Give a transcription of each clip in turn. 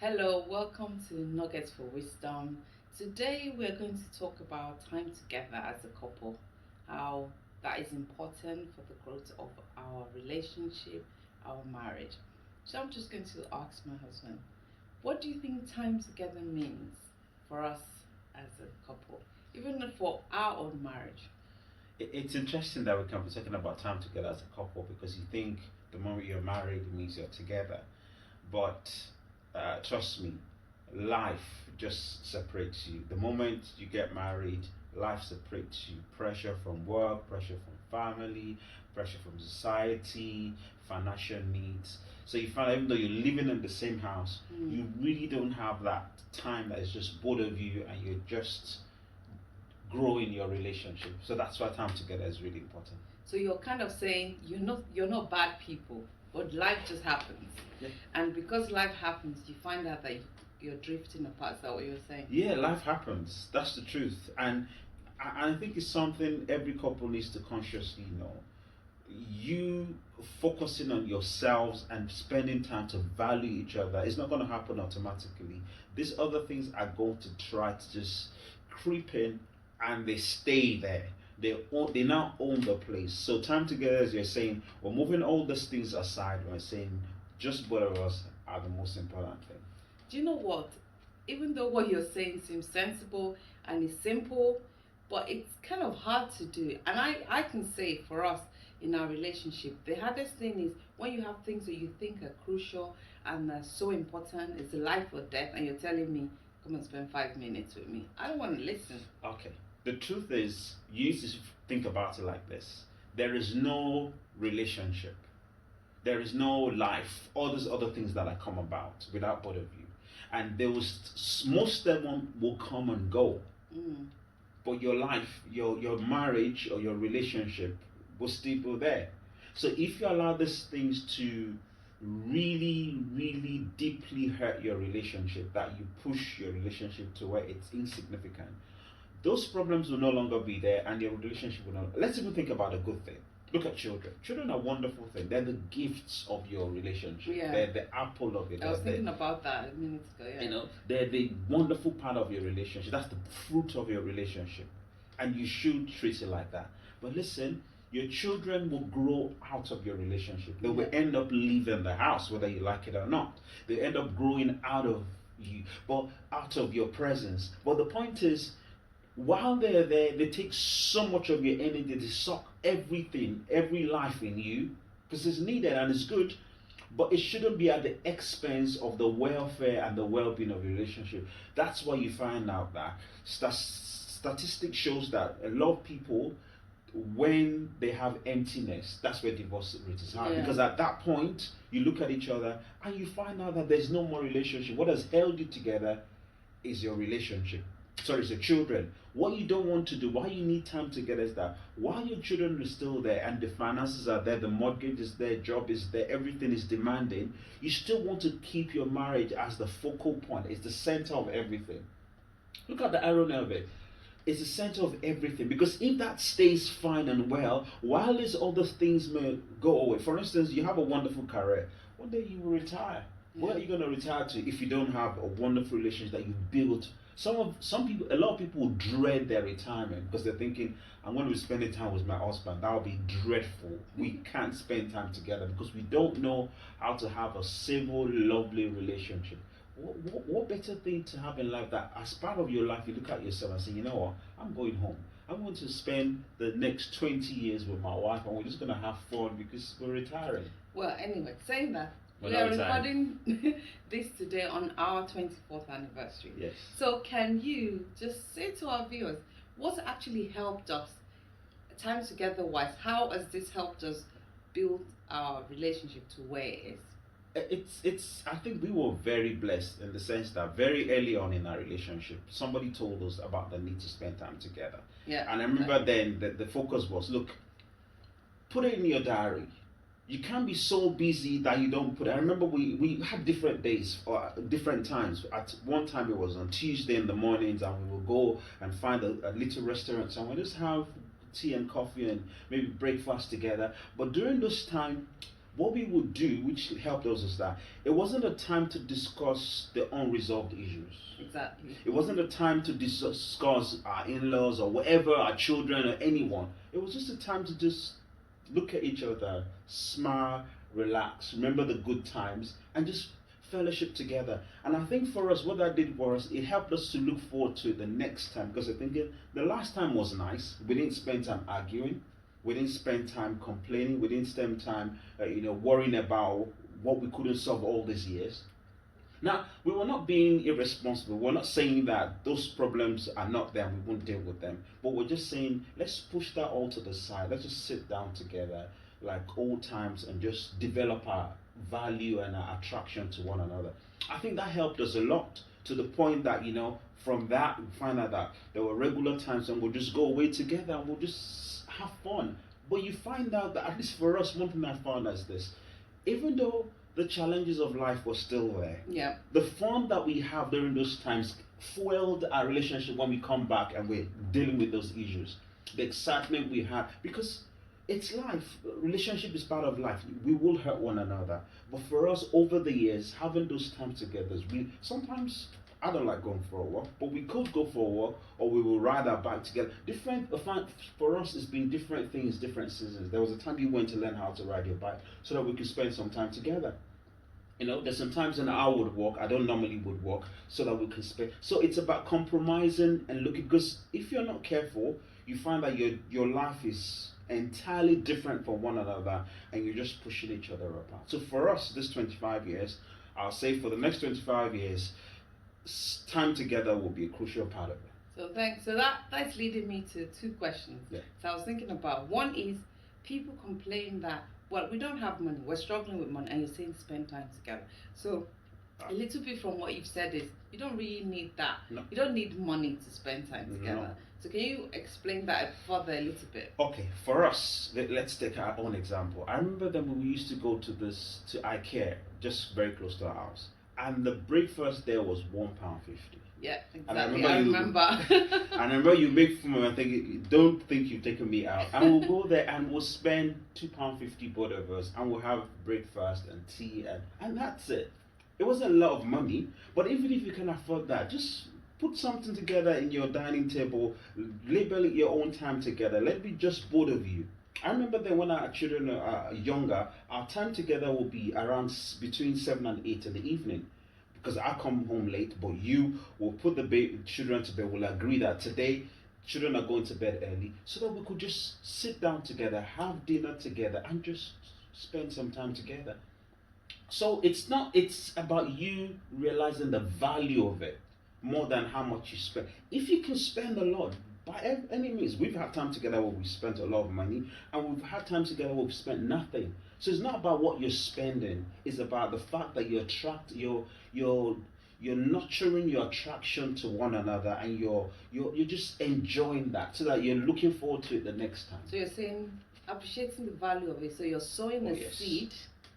Hello, welcome to Nuggets for Wisdom. Today we're going to talk about time together as a couple, how that is important for the growth of our relationship, our marriage. So I'm just going to ask my husband, what do you think time together means for us as a couple, even for our own marriage? It's interesting that we can be talking about time together as a couple because you think the moment you're married it means you're together, but trust me, life just separates you. The moment you get married, life separates you. Pressure from work, pressure from family, pressure from society, financial needs. So you find even though you're living in the same house, you really don't have that time that is just both of you and you're just growing your relationship. So that's why time together is really important. So you're kind of saying you're not bad people, but life just happens. Yeah. And because life happens, you find out that you're drifting apart. Is that what you're saying? Yeah, life happens. That's the truth. And I think it's something every couple needs to consciously know. You focusing on yourselves and spending time to value each other is not going to happen automatically. These other things are going to try to just creep in and they stay there. They now own the place. So time together, as you're saying, we're moving all these things aside. We're saying just both of us are the most important thing. Do you know what? Even though what you're saying seems sensible and is simple, but it's kind of hard to do. And I can say for us in our relationship, the hardest thing is when you have things that you think are crucial and are so important, it's life or death, and you're telling me, come and spend 5 minutes with me. I don't want to listen. Okay. The truth is, you need to think about it like this. There is no relationship. There is no life. All these other things that come about without both of you. And most of them will come and go. But your life, your marriage or your relationship will still be there. So if you allow these things to really, really deeply hurt your relationship, that you push your relationship to where it's insignificant, those problems will no longer be there and your relationship will not. Let's even think about a good thing. Look at children. Children are wonderful things. They're the gifts of your relationship. Yeah. They're the apple of it. I was thinking about that a minute ago. Yeah. They're the wonderful part of your relationship. That's the fruit of your relationship. And you should treat it like that. But listen, your children will grow out of your relationship. They will end up leaving the house, whether you like it or not. They end up growing out of you, but out of your presence. But the point is, while they're there, they take so much of your energy, they suck everything, every life in you, because it's needed and it's good, but it shouldn't be at the expense of the welfare and the well-being of your relationship. That's why you find out that statistics shows that a lot of people, when they have emptiness, that's where divorce rate is high. Yeah. Because at that point, you look at each other and you find out that there's no more relationship. What has held you together is your relationship. Sorry, it's your children. What you don't want to do, why you need time together is that while your children are still there and the finances are there, the mortgage is there, job is there, everything is demanding, you still want to keep your marriage as the focal point. It's the center of everything. Look at the irony of it. It's the center of everything, because if that stays fine and well, while these other things may go away, for instance, you have a wonderful career, one day you will retire. Where are you going to retire to if you don't have a wonderful relationship that you built? Some people, a lot of people dread their retirement because they're thinking, I'm going to be spending time with my husband. That will be dreadful. We can't spend time together because we don't know how to have a civil, lovely relationship. What better thing to have in life that as part of your life you look at yourself and say, you know what, I'm going home. I'm going to spend the next 20 years with my wife and we're just going to have fun because we're retiring. Well, anyway, saying that, We're we are not recording this today on our 24th anniversary. Yes. So can you just say to our viewers what's actually helped us time together wise? How has this helped us build our relationship to where it is? It's I think we were very blessed in the sense that very early on in our relationship somebody told us about the need to spend time together. Yeah. And I remember then that the focus was, look, put it in your diary. You can't be so busy that you don't put it. I remember we had different days or different times. At one time it was on Tuesday in the mornings and we would go and find a little restaurant somewhere, just have tea and coffee and maybe breakfast together. But during those time, what we would do, which helped us, is that it wasn't a time to discuss the unresolved issues. Exactly. It wasn't a time to discuss our in-laws or whatever, our children or anyone. It was just a time to just look at each other, smile, relax, remember the good times, and just fellowship together. And I think for us, what that did for us, it helped us to look forward to the next time. Because I think the last time was nice. We didn't spend time arguing. We didn't spend time complaining. We didn't spend time, worrying about what we couldn't solve all these years. Now, we were not being irresponsible. We're not saying that those problems are not there and we won't deal with them. But we're just saying, let's push that all to the side. Let's just sit down together like old times and just develop our value and our attraction to one another. I think that helped us a lot, to the point that, from that, we find out that there were regular times when we'll just go away together and we'll just have fun. But you find out that, at least for us, one thing I found is this: even though the challenges of life were still there, Yeah. the fun that we have during those times fueled our relationship when we come back and we're dealing with those issues. The excitement we had, because it's life. Relationship is part of life. We will hurt one another. But for us, over the years, having those times together, we sometimes, I don't like going for a walk, but we could go for a walk, or we will ride our bike together. Different for us, it's been different things, different seasons. There was a time you went to learn how to ride your bike so that we could spend some time together. There's sometimes when I would walk, I don't normally would walk, so that we can spend. So it's about compromising and looking, because if you're not careful, you find that your life is entirely different from one another, and you're just pushing each other apart. So for us, this 25 years, I'll say for the next 25 years, time together will be a crucial part of it. So thanks. So that's leading me to two questions. Yeah. So I was thinking about, one is, people complain that, well, we don't have money, we're struggling with money, and you're saying spend time together. So a little bit from what you've said is, you don't really need that. No. You don't need money to spend time together. No. So can you explain that further a little bit? Okay, for us, let's take our own example. I remember that when we used to go to IKEA, just very close to our house, and the breakfast there was £1.50. Yeah, exactly. And I remember. And I remember you make fun of me and think, don't think you've taken me out. And we'll go there and we'll spend £2.50 both of us, and we'll have breakfast and tea, and that's it. It wasn't a lot of money, but even if you can afford that, just put something together in your dining table, label it your own time together. Let me just both of you. I remember that when our children are younger, our time together will be around between 7 and 8 in the evening. Because I come home late, but you will put the children to bed. We'll agree that today children are going to bed early, so that we could just sit down together, have dinner together, and just spend some time together. So it's about you realizing the value of it more than how much you spend. If you can spend a lot, by any means, we've had time together where we spent a lot of money, and we've had time together where we've spent nothing. So it's not about what you're spending; it's about the fact that you're nurturing your attraction to one another, and you're just enjoying that, so that you're looking forward to it the next time. So you're saying appreciating the value of it. So you're sowing a Yes. seed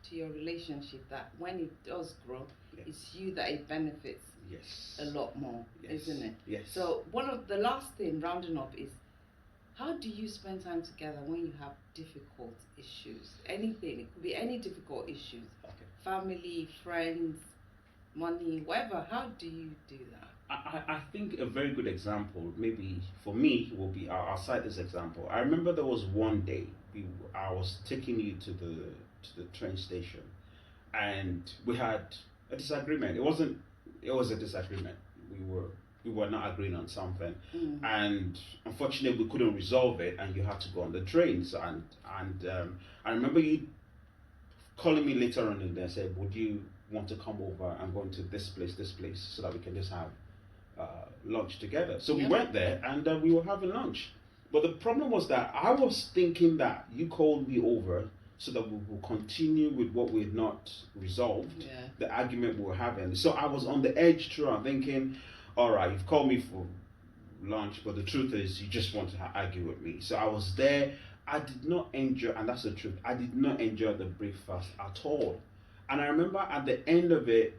to your relationship, that when it does grow, Yes. it's you that it benefits Yes. a lot more, Yes. isn't it? Yes. So one of the last thing, rounding up, is, how do you spend time together when you have difficult issues? Anything, it could be any difficult issues. Okay. Family, friends, money, whatever. How do you do that? I think a very good example, maybe for me, will be, I'll cite this example. I remember there was one day I was taking you to the train station, and we had a disagreement. It was a disagreement. We were not agreeing on something, and unfortunately we couldn't resolve it, and you had to go on the trains. And I remember you calling me later on in there and said, would you want to come over and go into this place, so that we can just have lunch together. So we went there, and we were having lunch. But the problem was that I was thinking that you called me over so that we will continue with what we had not resolved, the argument we were having. So I was on the edge throughout, thinking, all right, you've called me for lunch, but the truth is you just want to argue with me. So I was there. I did not enjoy, and that's the truth, I did not enjoy the breakfast at all. And I remember at the end of it,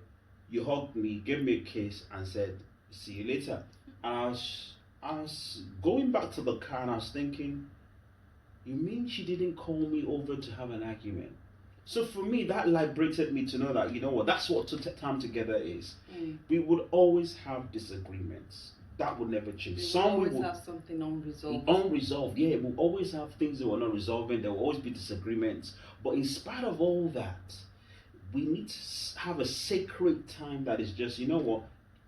you hugged me, gave me a kiss, and said, see you later. And I was going back to the car, and I was thinking, you mean she didn't call me over to have an argument? So for me, that liberated me to know that, you know what, that's what time together is. Mm. We would always have disagreements. That would never change. We will Some we always would have something unresolved. unresolved. Yeah, we'll always have things that we're not resolving. There will always be disagreements. But in spite of all that, we need to have a sacred time that is just, you know what,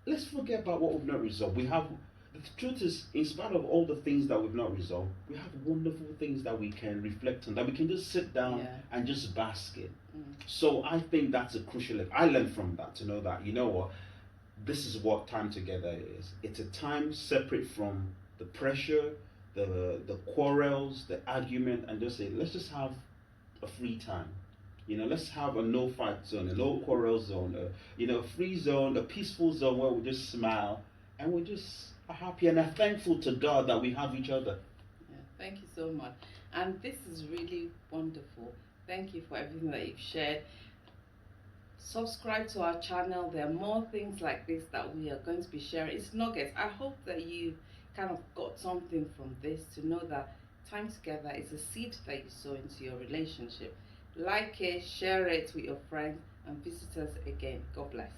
let's forget about what we've not resolved. We have, the truth is, in spite of all the things that we've not resolved, we have wonderful things that we can reflect on, that we can just sit down Yeah. and just bask in. Mm. So I think that's a crucial. I learned from that to know that, you know what, this is what time together is. It's a time separate from the pressure, the quarrels, the argument, and just say, let's just have a free time. You know, let's have a no fight zone, a no quarrel zone, a free zone, a peaceful zone where we just smile and we just are happy and are thankful to God that we have each other. Yeah, thank you so much. And this is really wonderful. Thank you for everything that you've shared. Subscribe to our channel. There are more things like this that we are going to be sharing. It's nuggets. I hope that you kind of got something from this, to know that time together is a seed that you sow into your relationship. Like it, share it with your friends, and visit us again. God bless.